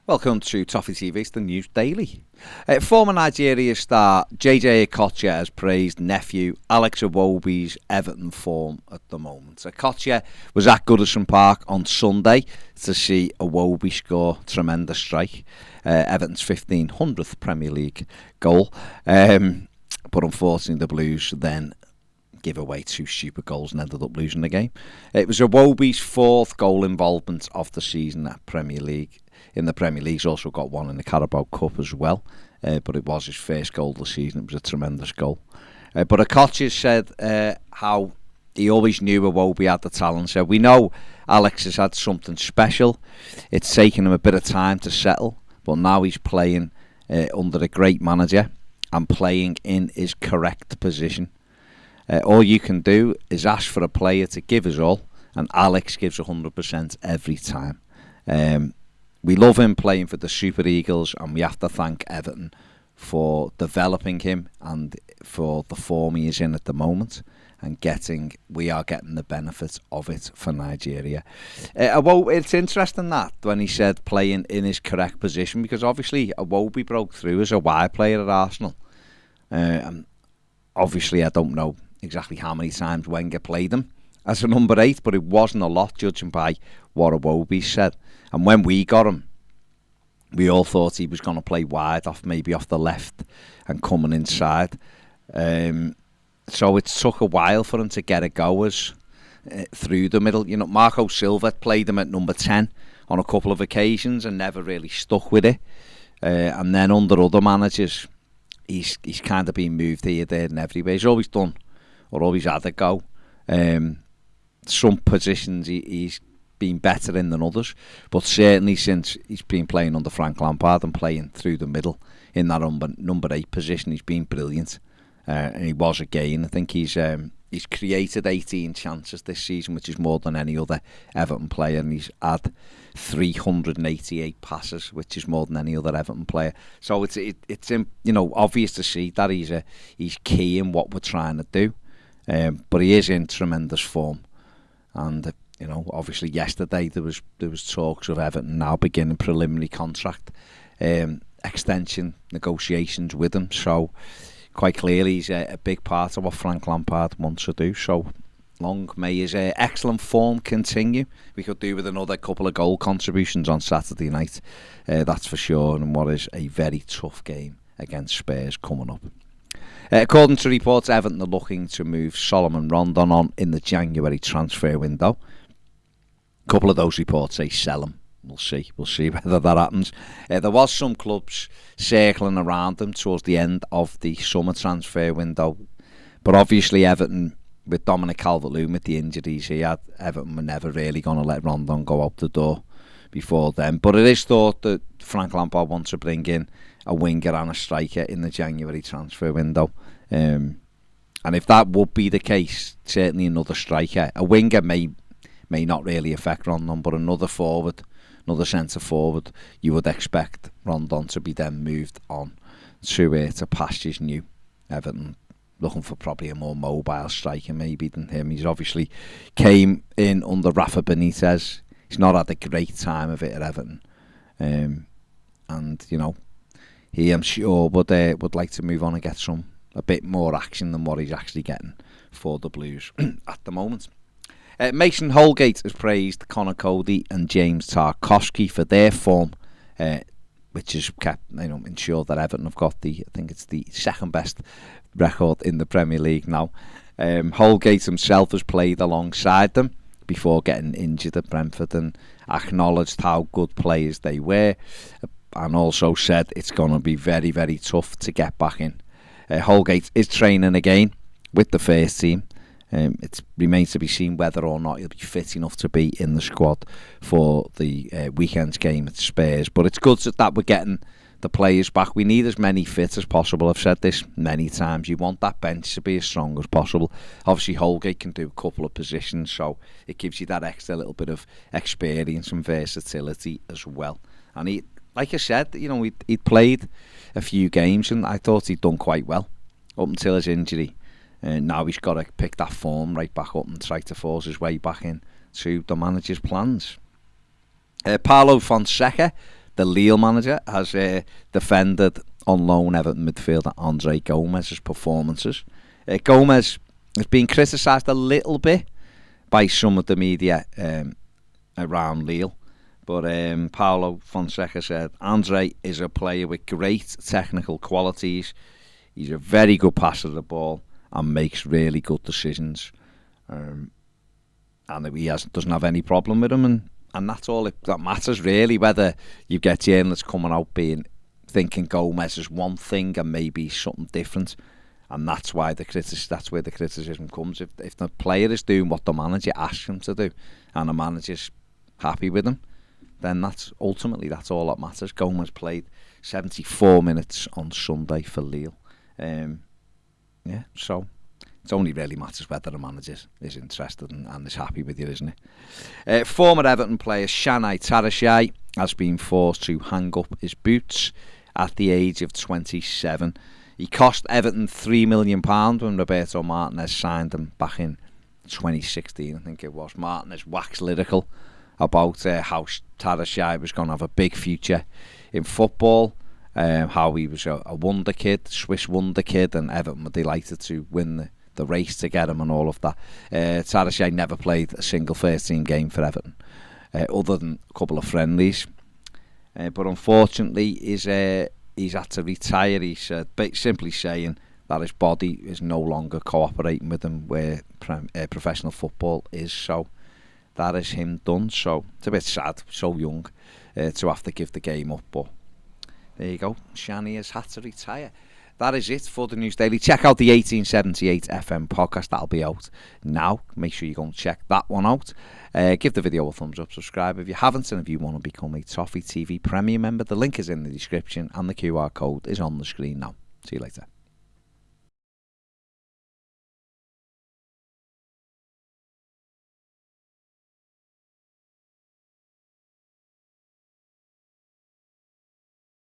Welcome to Toffee TV's The News Daily. Former Nigeria star JJ Okocha has praised nephew Alex Iwobi's Everton form at the moment. Okocha was at Goodison Park on Sunday to see Iwobi score tremendous strike, Everton's 1500th Premier League goal. But unfortunately the Blues then give away two stupid goals and ended up losing the game. It was Iwobi's fourth goal involvement of the season at Premier League. In the Premier League, he's also got one in the Carabao Cup as well. But it was his first goal of the season. It was a tremendous goal. But Okocha said how he always knew Iwobi had the talent. So we know Alex has had something special. It's taken him a bit of time to settle. But now he's playing under a great manager and playing in his correct position. All you can do is ask for a player to give his all. And Alex gives 100% every time. We love him playing for the Super Eagles, and we have to thank Everton for developing him and for the form he is in at the moment, and we are getting the benefits of it for Nigeria. It's interesting that when he said playing in his correct position, because obviously Iwobi broke through as a wide player at Arsenal. And obviously I don't know exactly how many times Wenger played him as a number 8, but it wasn't a lot judging by what Iwobi said. And when we got him, we all thought he was going to play wide, maybe off the left and coming inside. So it took a while for him to get a goers through the middle. You know, Marco Silva played him at number 10 on a couple of occasions and never really stuck with it. And then under other managers, he's kind of been moved here, there and everywhere. He's always done, or always had a go. Some positions he's been better in than others, but certainly since he's been playing under Frank Lampard and playing through the middle in that number 8 position, he's been brilliant. And he was again. I think he's created 18 chances this season, which is more than any other Everton player, and he's had 388 passes, which is more than any other Everton player. So it's obvious to see that he's key in what we're trying to do. But he is in tremendous form, and obviously yesterday there was talks of Everton now beginning preliminary contract extension negotiations with him. So quite clearly he's a big part of what Frank Lampard wants to do. So long may his excellent form continue. We could do with another couple of goal contributions on Saturday night, that's for sure, and what is a very tough game against Spurs coming up. According to reports, Everton are looking to move Solomon Rondon on in the January transfer window. A couple of those reports say sell him. We'll see whether that happens. There was some clubs circling around them towards the end of the summer transfer window, but obviously Everton, with Dominic Calvert-Lewin with the injuries he had, Everton were never really going to let Rondon go out the door before then. But it is thought that Frank Lampard wants to bring in a winger and a striker in the January transfer window. And if that would be the case, certainly another striker. A winger may not really affect Rondon, but another centre forward, you would expect Rondon to be then moved on to pastures new. Everton looking for probably a more mobile striker maybe than him. He's obviously came in under Rafa Benitez. He's not had a great time of it at Everton. And he, I'm sure, would like to move on and get a bit more action than what he's actually getting for the Blues at the moment. Mason Holgate has praised Conor Cody and James Tarkowski for their form, which has kept ensured that Everton have got I think it's the second best record in the Premier League now. Holgate himself has played alongside them before getting injured at Brentford and acknowledged how good players they were, and also said it's going to be very, very tough to get back in. Holgate is training again with the first team. It remains to be seen whether or not he'll be fit enough to be in the squad for the weekend's game at Spurs. But it's good that we're getting the players back. We need as many fit as possible. I've said this many times. You want that bench to be as strong as possible. Obviously, Holgate can do a couple of positions, so it gives you that extra little bit of experience and versatility as well. And he, like I said, he'd played a few games, and I thought he'd done quite well up until his injury. And now he's got to pick that form right back up and try to force his way back in to the manager's plans. Paulo Fonseca the Lille manager has defended on loan Everton midfielder Andre Gomes' performances. Gomes has been criticised a little bit by some of the media around Lille. But Paulo Fonseca said, Andre is a player with great technical qualities. He's a very good passer of the ball and makes really good decisions. And he doesn't have any problem with him. And that's all that matters, really, whether you get journalists coming out thinking Gomes is one thing and maybe something different. And that's why that's where the criticism comes. If the player is doing what the manager asks him to do and the manager's happy with him, then that's all that matters. Gomes played 74 minutes on Sunday for Lille. So it only really matters whether the manager is interested and is happy with you, isn't it? Former Everton player Shanai Tarashai has been forced to hang up his boots at the age of 27. He cost Everton £3 million when Roberto Martinez signed him back in 2016, I think it was. Martinez waxed lyrical about how Tarashai was going to have a big future in football, how he was a wonder kid, Swiss wonder kid, and Everton were delighted to win the race to get him and all of that. Tarashai never played a single first-team game for Everton, other than a couple of friendlies. But unfortunately, he's had to retire. He's simply saying that his body is no longer cooperating with him where professional football is. So that is him done. So it's a bit sad, so young, to have to give the game up. But there you go. Shani has had to retire. That is it for the News Daily. Check out the 1878 FM podcast. That'll be out now. Make sure you go and check that one out. Give the video a thumbs up, subscribe if you haven't, and if you want to become a Toffee TV Premium member, the link is in the description and the QR code is on the screen now. See you later.